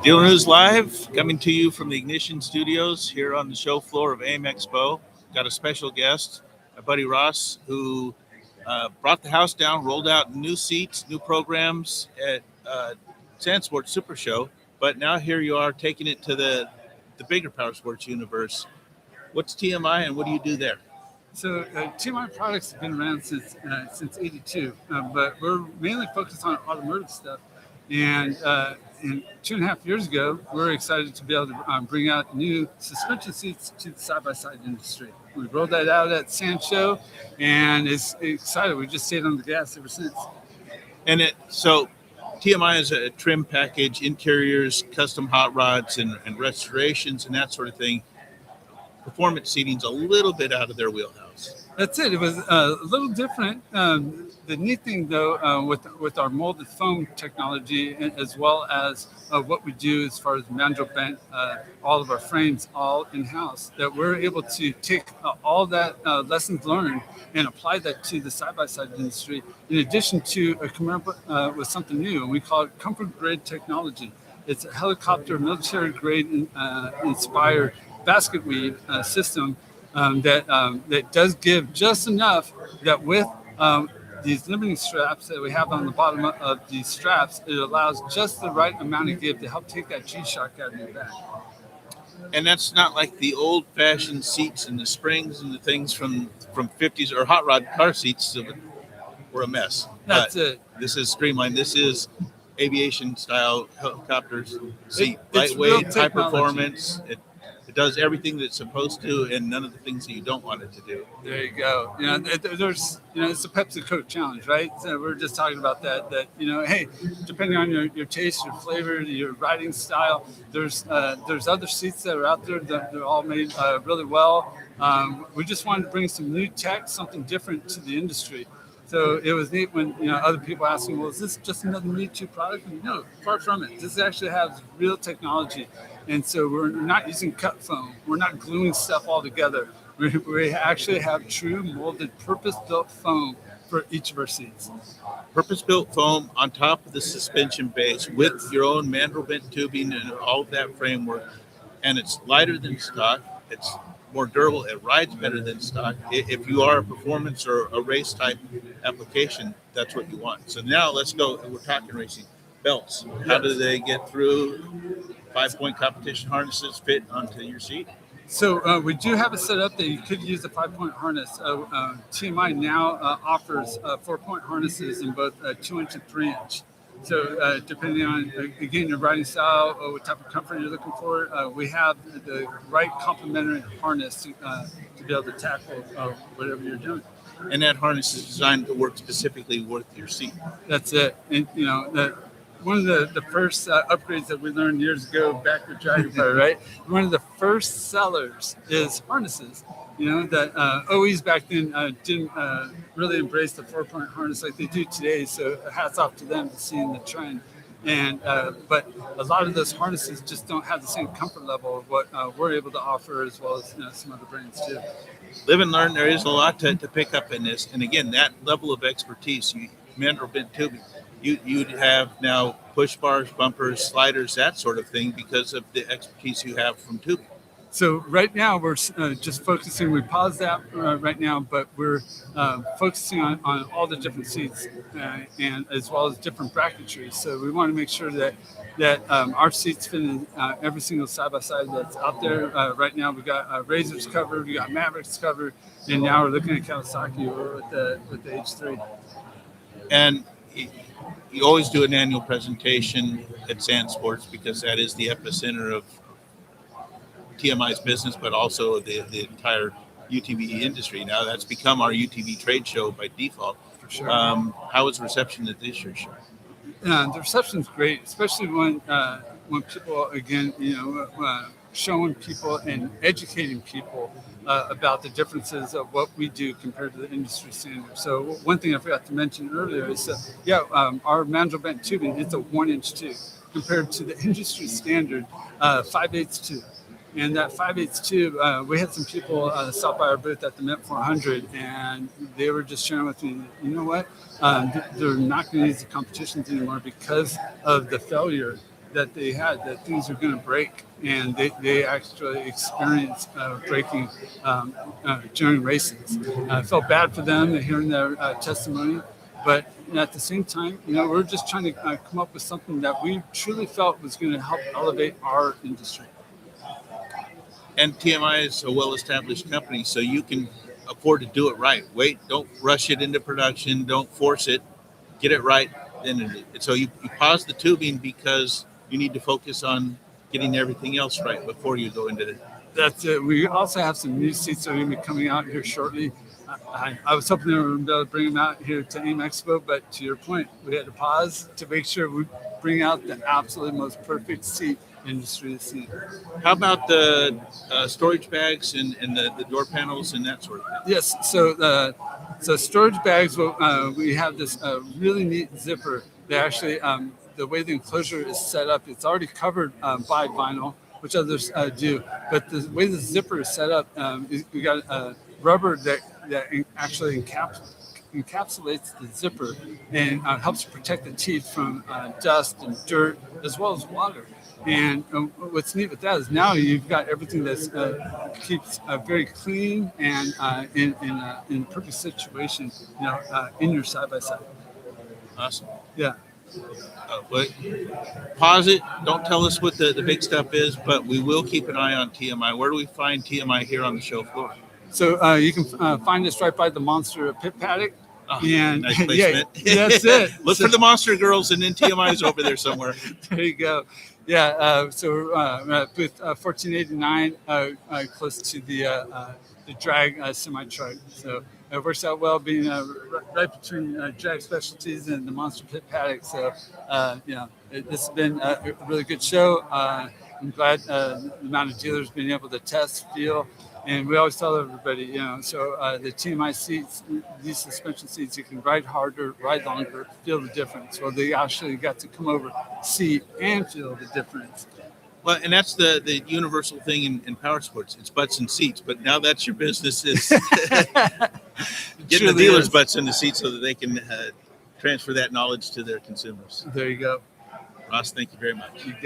Dealer News Live, coming to you from the Ignition Studios here on the show floor of AIME Expo. Got a special guest, my buddy Ross, who brought the house down, rolled out new seats, new programs at Sand Sports Super Show. But now here you are taking it to the bigger power sports universe. What's TMI and what do you do there? So TMI Products have been around since '82, but we're mainly focused on automotive stuff. And 2.5 years ago, we were excited to be able to bring out new suspension seats to the side-by-side industry. We rolled that out at Sand Show, and it's excited. We just stayed on the gas ever since. And so TMI is a trim package, interiors, custom hot rods, and restorations, and that sort of thing. Performance seating's a little bit out of their wheelhouse. That's it. It was a little different. The neat thing, though, with our molded foam technology, as well as what we do as far as mandrel bent, all of our frames all in-house, that we're able to take all that lessons learned and apply that to the side-by-side industry, in addition to come up with something new, and we call it comfort grade technology. It's a helicopter military grade inspired basket weave system that does give just enough that with these limiting straps that we have on the bottom of these straps, it allows just the right amount of give to help take that G-shock out of your back. And that's not like the old-fashioned seats and the springs and the things from 50s or hot rod car seats that were a mess. That's it. This is streamlined. This is aviation-style helicopters seat, It's lightweight, real high technology. Performance. It does everything that it's supposed to, and none of the things that you don't want it to do. There you go. There's it's a Pepsi Coke challenge, right? So we're just talking about that. Hey, depending on your taste, your flavor, your riding style, there's other seats that are out there that they're all made really well. We just wanted to bring some new tech, something different to the industry. So it was neat when other people asked me, well, is this just another Me Too product? And no, far from it. This actually has real technology. And so we're not using cut foam. We're not gluing stuff all together. We actually have true molded, purpose-built foam for each of our seats. Purpose-built foam on top of the suspension base with your own mandrel bent tubing and all of that framework. And it's lighter than stock. It's more durable. It rides better than stock. If you are a performance or a race type application, that's what you want. So now let's go. We're talking racing. Belts. How do they get through? 5-point competition harnesses fit onto your seat? So we do have it set up that you could use a 5-point harness. TMI now offers 4-point harnesses in both 2-inch and 3-inch. So depending on, again, your riding style or what type of comfort you're looking for, we have the right complementary harness to be able to tackle whatever you're doing. And that harness is designed to work specifically with your seat. That's it. And, one of the first upgrades that we learned years ago back with Dragon Fire, right? One of the first sellers is harnesses. That OEs back then didn't really embrace the 4-point harness like they do today. So hats off to them for seeing the trend. And but a lot of those harnesses just don't have the same comfort level of what we're able to offer, as well as some other brands too. Live and learn. There is a lot to pick up in this. And again, that level of expertise, mandrel bent tubing. You'd have now push bars, bumpers, sliders, that sort of thing because of the expertise you have from tubing. So right now we're just focusing. We paused that right now, but we're focusing on all the different seats and as well as different bracketry. So we want to make sure that our seats fit in every single side by side that's out there. Right now we got Razors covered, we got Mavericks covered, and now we're looking at Kawasaki with the H3. And you always do an annual presentation at Sand Sports because that is the epicenter of TMI's business, but also the entire UTV industry. Now that's become our UTV trade show by default. For sure. How was the reception at this year's show? The reception's great, especially when people, again, showing people and educating people about the differences of what we do compared to the industry standard. So one thing I forgot to mention earlier is our mandrel bent tubing, it's a 1-inch tube compared to the industry standard 5/8 tube. And that 5/8 tube, we had some people stop by our booth at the Mint 400, and they were just sharing with me, you know what? They're not going to use the competitions anymore because of the failure that they had, that things are going to break, and they actually experienced breaking during races. I felt bad for them hearing their testimony, but at the same time, we're just trying to come up with something that we truly felt was going to help elevate our industry. And TMI is a well-established company, so you can afford to do it right. Don't rush it into production. Don't force it. Get it right. So you pause the tubing because you need to focus on getting everything else right before you go into it. That's it. We also have some new seats that are going to be coming out here shortly. I was hoping they were going to bring them out here to AIME Expo, but to your point, we had to pause to make sure we bring out the absolutely most perfect seat industry to see. How about the storage bags and the door panels and that sort of thing? Yes, so storage bags, we have this really neat zipper. They actually, the way the enclosure is set up, it's already covered by vinyl, which others do. But the way the zipper is set up, we got rubber that actually encapsulates the zipper and helps protect the teeth from dust and dirt as well as water. And what's neat with that is now you've got everything that keeps very clean and in a perfect situation, in your side by side. Awesome. Yeah. But pause it. Don't tell us what the big stuff is, but we will keep an eye on TMI. Where do we find TMI here on the show floor? So you can find us right by the Monster Pit Paddock. Oh, and nice placement. Yeah, that's it. Look for the Monster Girls, and then TMI's over there somewhere. There you go. Yeah. So we're at booth 1489, close to the drag semi truck. So it works out well being right between drag specialties and the Monster Pit Paddock. So this has been a really good show. I'm glad the amount of dealers being able to test, feel. And we always tell everybody, so the TMI seats, these suspension seats, you can ride harder, ride longer, feel the difference. Well, they actually got to come over, see, and feel the difference. Well, and that's the universal thing in power sports. It's butts and seats, but now that's your business is getting the dealers' butts in the seats so that they can transfer that knowledge to their consumers. There you go. Ross, thank you very much.